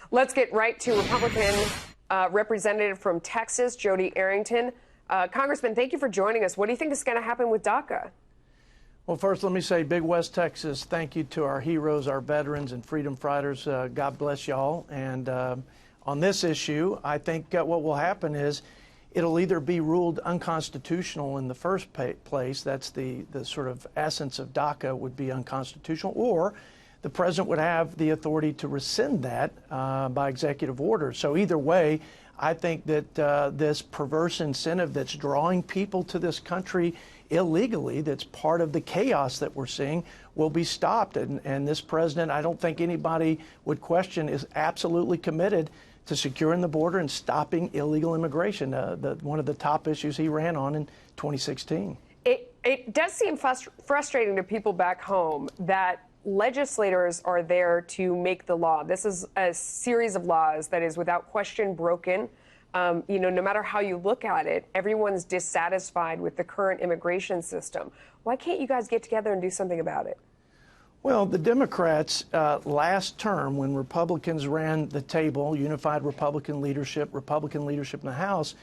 Let's get right to Republican representative from Texas, Jodey Arrington. Congressman, thank you for joining us. What do you think is going to happen with DACA? Well, first, let me say, big West Texas, thank you to our heroes, our veterans, and freedom fighters. God bless y'all. And on this issue, I think what will happen is it'll either be ruled unconstitutional in the first place, that's the sort of essence of DACA would be unconstitutional, or the president would have the authority to rescind that by executive order. So either way, I think that this perverse incentive that's drawing people to this country illegally, that's part of the chaos that we're seeing, will be stopped. And this president, I don't think anybody would question, is absolutely committed to securing the border and stopping illegal immigration, one of the top issues he ran on in 2016. It does seem frustrating to people back home that legislators are there to make the law. This is a series of laws that is without question broken. No matter how you look at it, everyone's dissatisfied with the current immigration system. Why can't you guys get together and do something about it? Well, the Democrats last term, when Republicans ran the table, unified Republican leadership in the House,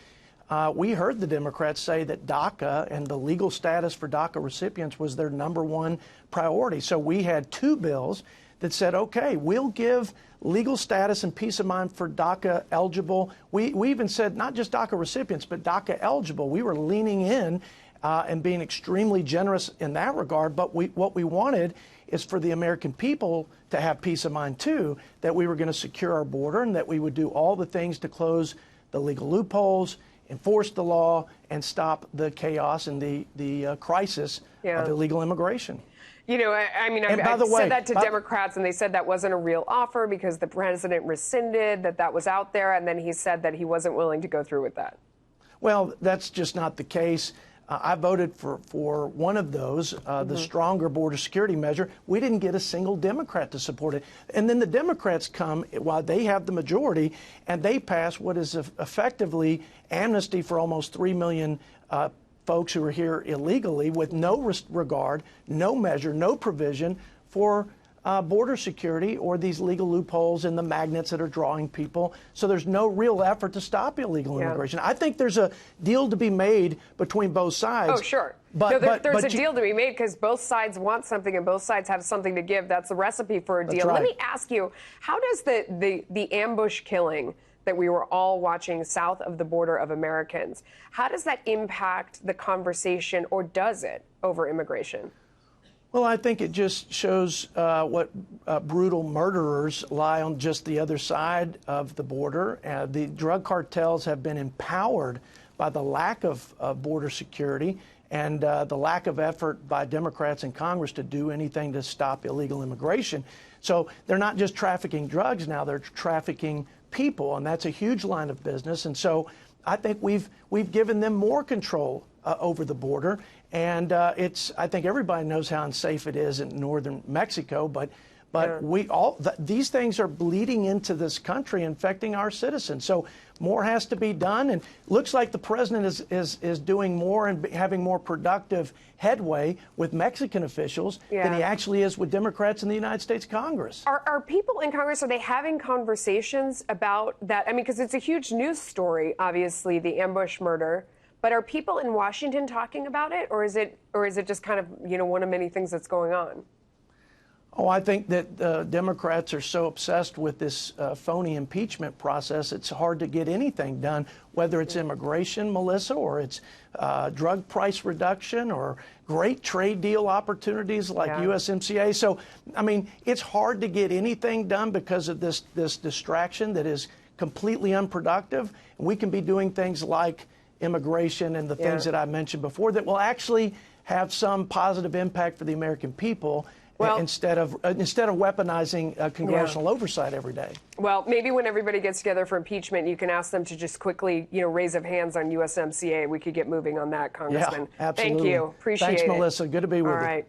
we heard the Democrats say that DACA and the legal status for DACA recipients was their #1 priority. So we had two bills that said, okay, we'll give legal status and peace of mind for DACA eligible. We even said not just DACA recipients, but DACA eligible. We were leaning in and being extremely generous in that regard. But what we wanted is for the American people to have peace of mind, too, that we were going to secure our border and that we would do all the things to close the legal loopholes, enforce the law, and stop the chaos and the crisis of illegal immigration. You know, I said that to Democrats, and they said that wasn't a real offer because the president rescinded that was out there, and then he said that he wasn't willing to go through with that. Well, that's just not the case. I voted for one of those, the stronger border security measure. We didn't get a single Democrat to support it. And then the Democrats come, while they have the majority, and they pass what is effectively amnesty for almost 3 million folks who are here illegally with no regard, no measure, no provision for border security or these legal loopholes and the magnets that are drawing people. So there's no real effort to stop illegal immigration. I think there's a deal to be made between both sides. Oh, sure. There's a deal to be made because both sides want something and both sides have something to give. That's the recipe for a deal. Right. Let me ask you, how does the ambush killing that we were all watching south of the border of Americans, how does that impact the conversation, or does it, over immigration? Well, I think it just shows what brutal murderers lie on just the other side of the border. The drug cartels have been empowered by the lack of border security and the lack of effort by Democrats in Congress to do anything to stop illegal immigration. So they're not just trafficking drugs now, they're trafficking people, and that's a huge line of business. And so I think we've given them more control over the border, and I think everybody knows how unsafe it is in northern Mexico, but these things are bleeding into this country, infecting our citizens. So more has to be done, and looks like the president is doing more and having more productive headway with Mexican officials than he actually is with Democrats in the United States Congress. Are people in Congress, are they having conversations about that? I mean, because it's a huge news story, obviously, the ambush murder. But are people in Washington talking about it, or is it just kind of, one of many things that's going on? Oh, I think that Democrats are so obsessed with this phony impeachment process, it's hard to get anything done, whether it's immigration, Melissa, or it's drug price reduction or great trade deal opportunities like USMCA. So, I mean, it's hard to get anything done because of this distraction that is completely unproductive. We can be doing things like immigration and the things that I mentioned before that will actually have some positive impact for the American people. Well, instead of weaponizing congressional oversight every day. Well, maybe when everybody gets together for impeachment, you can ask them to just quickly, raise of hands on USMCA. We could get moving on that, Congressman. Yeah, absolutely. Thank you. Appreciate it. Thanks, Melissa. Good to be with you. All right.